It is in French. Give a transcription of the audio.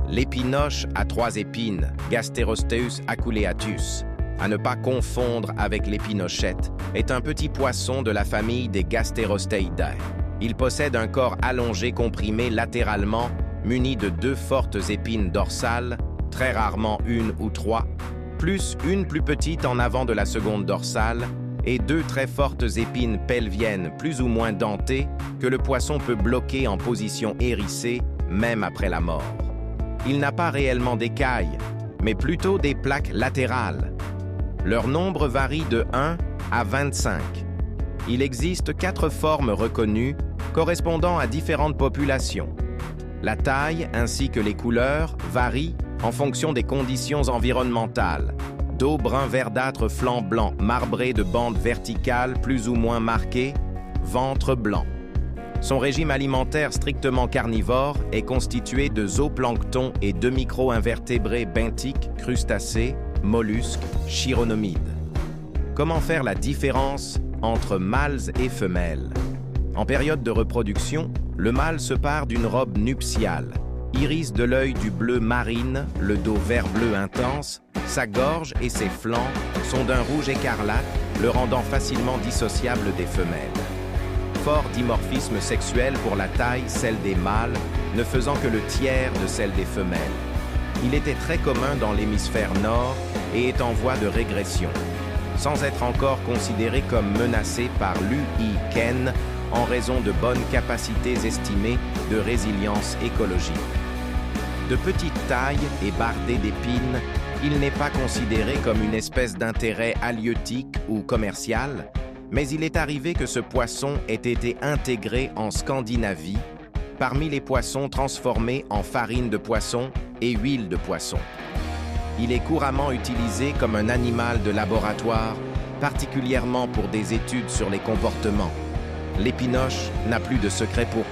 L'épinoche à 3 épines, Gasterosteus aculeatus, à ne pas confondre avec l'épinochette, est un petit poisson de la famille des Gasterosteidae. Il possède un corps allongé comprimé latéralement, muni de 2 fortes épines dorsales, très rarement 1 ou 3, plus une plus petite en avant de la seconde dorsale, et 2 très fortes épines pelviennes plus ou moins dentées que le poisson peut bloquer en position hérissée, même après la mort. Il n'a pas réellement d'écailles, mais plutôt des plaques latérales. Leur nombre varie de 1 à 25. Il existe 4 formes reconnues, correspondant à différentes populations. La taille ainsi que les couleurs varient en fonction des conditions environnementales. Dos brun verdâtre flanc blanc, marbré de bandes verticales plus ou moins marquées, ventre blanc. Son régime alimentaire strictement carnivore est constitué de zooplancton et de micro-invertébrés benthiques, crustacés, mollusques, chironomides. Comment faire la différence entre mâles et femelles? En période de reproduction, le mâle se pare d'une robe nuptiale. Iris de l'œil du bleu marine, le dos vert-bleu intense, sa gorge et ses flancs sont d'un rouge écarlate, le rendant facilement dissociable des femelles. Fort dimorphisme sexuel pour la taille, celle des mâles, ne faisant que le tiers de celle des femelles. Il était très commun dans l'hémisphère nord et est en voie de régression, sans être encore considéré comme menacé par l'UICN en raison de bonnes capacités estimées de résilience écologique. De petite taille et bardé d'épines, il n'est pas considéré comme une espèce d'intérêt halieutique ou commercial, mais il est arrivé que ce poisson ait été intégré en Scandinavie parmi les poissons transformés en farine de poisson et huile de poisson. Il est couramment utilisé comme un animal de laboratoire, particulièrement pour des études sur les comportements. L'épinoche n'a plus de secret pour